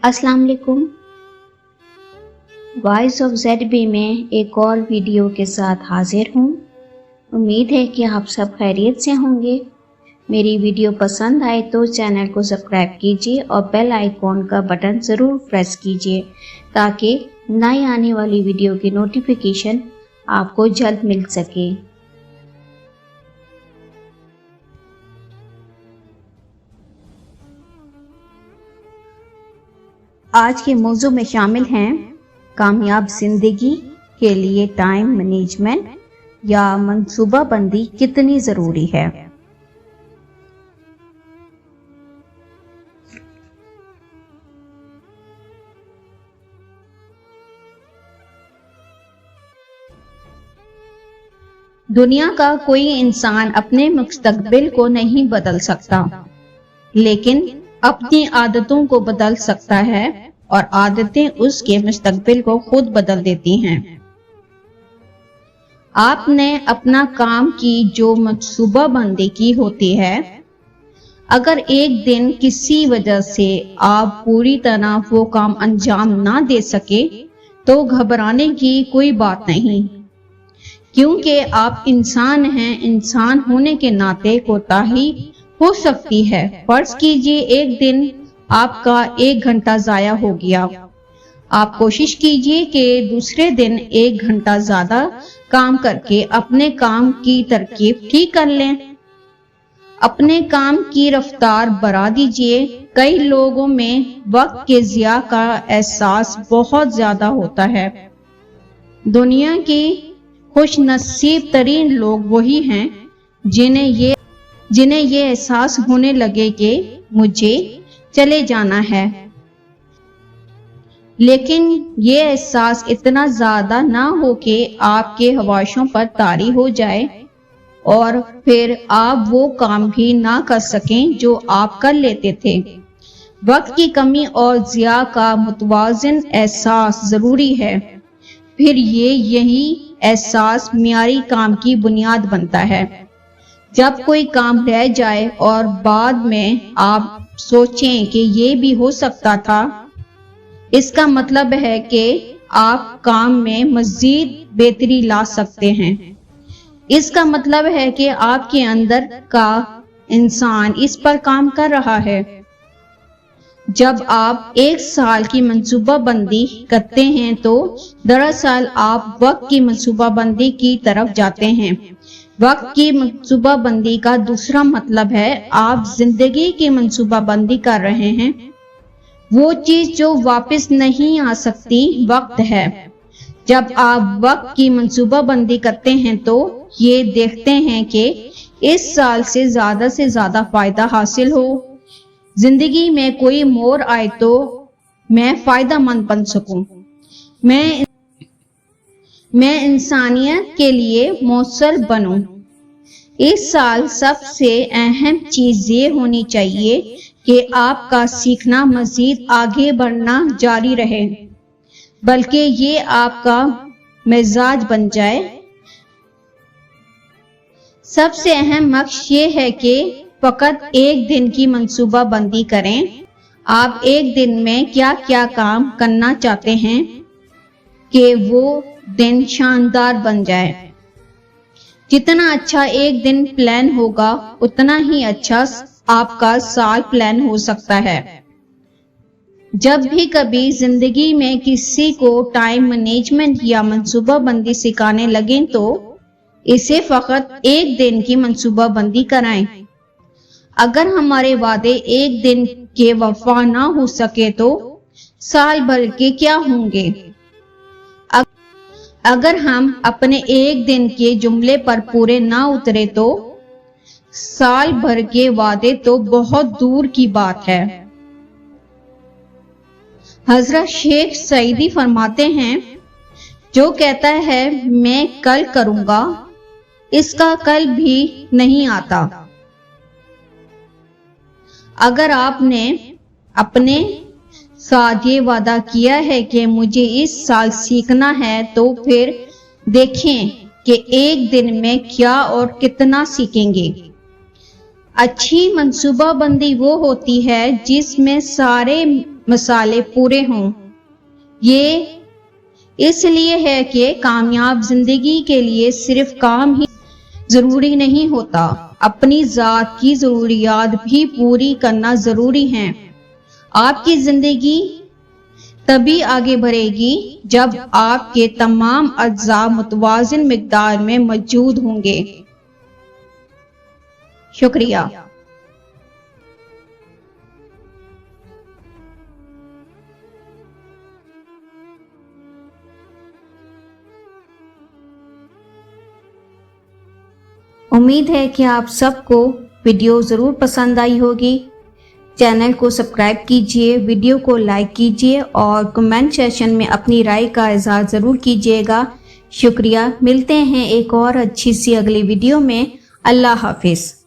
السلام علیکم۔ Voice of Z B میں ایک اور ویڈیو کے ساتھ حاضر ہوں۔ امید ہے کہ آپ سب خیریت سے ہوں گے۔ میری ویڈیو پسند آئے تو چینل کو سبسکرائب کیجیے اور بیل آئیکن کا بٹن ضرور پریس کیجیے تاکہ نئی آنے والی ویڈیو کی نوٹیفیکیشن آپ کو جلد مل سکے۔ آج کے موضوع میں شامل ہیں کامیاب زندگی کے لیے ٹائم مینجمنٹ یا منصوبہ بندی کتنی ضروری ہے۔ دنیا کا کوئی انسان اپنے مستقبل کو نہیں بدل سکتا، لیکن اپنی عادتوں کو بدل سکتا ہے اور عادتیں اس کے مستقبل کو خود بدل دیتی ہیں۔ آپ نے اپنا کام کی جو منصوبہ بندی کی ہوتی ہے، اگر ایک دن کسی وجہ سے آپ پوری طرح وہ کام انجام نہ دے سکے تو گھبرانے کی کوئی بات نہیں، کیونکہ آپ انسان ہیں۔ انسان ہونے کے ناطے کوتاہی ہو سکتی ہے۔ فرض کیجئے ایک دن آپ کا 1 گھنٹہ ضائع ہو گیا۔ آپ کوشش کیجئے کہ دوسرے دن 1 گھنٹہ زیادہ کام کر کے اپنے کام کی ترتیب ٹھیک کر لیں۔ اپنے کام کی رفتار بڑھا دیجئے۔ کئی لوگوں میں وقت کے ضیاع کا احساس بہت زیادہ ہوتا ہے۔ دنیا کی خوش نصیب ترین لوگ وہی ہیں جنہیں یہ احساس ہونے لگے کہ مجھے چلے جانا ہے، لیکن یہ احساس اتنا زیادہ نہ ہو کہ آپ کے حواسوں پر طاری ہو جائے اور پھر آپ وہ کام بھی نہ کر سکیں جو آپ کر لیتے تھے۔ وقت کی کمی اور ضیاع کا متوازن احساس ضروری ہے، پھر یہی احساس معیاری کام کی بنیاد بنتا ہے۔ جب کوئی کام رہ جائے اور بعد میں آپ سوچیں کہ یہ بھی ہو سکتا تھا، اس کا مطلب ہے کہ آپ کام میں مزید بہتری لا سکتے ہیں۔ اس کا مطلب ہے کہ آپ کے اندر کا انسان اس پر کام کر رہا ہے۔ جب آپ 1 سال کی منصوبہ بندی کرتے ہیں تو دراصل آپ وقت کی منصوبہ بندی کی طرف جاتے ہیں۔ وقت کی منصوبہ بندی کا دوسرا مطلب ہے آپ زندگی کی منصوبہ بندی کر رہے ہیں۔ وہ چیز جو واپس نہیں آ سکتی وقت ہے۔ جب آپ وقت کی منصوبہ بندی کرتے ہیں تو یہ دیکھتے ہیں کہ اس سال سے زیادہ فائدہ حاصل ہو، زندگی میں کوئی موڑ آئے تو میں فائدہ مند بن سکوں، میں انسانیت کے لیے مؤثر بنوں۔ اس سال سب سے اہم چیز یہ ہونی چاہیے کہ آپ کا سیکھنا مزید آگے بڑھنا جاری رہے، بلکہ یہ آپ کا مزاج بن جائے۔ سب سے اہم مشق یہ ہے کہ فقط 1 دن کی منصوبہ بندی کریں۔ آپ 1 دن میں کیا کیا کام کرنا چاہتے ہیں کہ وہ دن شاندار بن جائے۔ جتنا اچھا 1 دن پلان ہوگا اتنا ہی اچھا آپ کا سال پلان ہو سکتا ہے۔ جب بھی کبھی زندگی میں کسی کو ٹائم مینجمنٹ یا منصوبہ بندی سکھانے لگیں تو اسے فقط 1 دن کی منصوبہ بندی کرائیں۔ اگر ہمارے وعدے 1 دن کے وفا نہ ہو سکے تو سال بھر کے کیا ہوں گے؟ اگر ہم اپنے 1 دن کے جملے پر پورے نہ اترے تو سال بھر کے وعدے تو بہت دور کی بات ہے۔ حضرت شیخ سعدی فرماتے ہیں، جو کہتا ہے میں کل کروں گا، اس کا کل بھی نہیں آتا۔ اگر آپ نے اپنے ساتھ یہ وعدہ کیا ہے کہ مجھے اس سال سیکھنا ہے تو پھر دیکھیں کہ 1 دن میں کیا اور کتنا سیکھیں گے۔ اچھی منصوبہ بندی وہ ہوتی ہے جس میں سارے مسالے پورے ہوں۔ یہ اس لیے ہے کہ کامیاب زندگی کے لیے صرف کام ہی ضروری نہیں ہوتا، اپنی ذات کی ضروریات بھی پوری کرنا ضروری ہے۔ آپ کی زندگی تبھی آگے بڑھے گی جب آپ کے تمام اجزاء متوازن مقدار میں موجود ہوں گے۔ شکریہ۔ امید ہے کہ آپ سب کو ویڈیو ضرور پسند آئی ہوگی۔ چینل کو سبسکرائب کیجئے، ویڈیو کو لائک کیجئے اور کمنٹ سیکشن میں اپنی رائے کا اظہار ضرور کیجئے گا۔ شکریہ۔ ملتے ہیں ایک اور اچھی سی اگلی ویڈیو میں۔ اللہ حافظ۔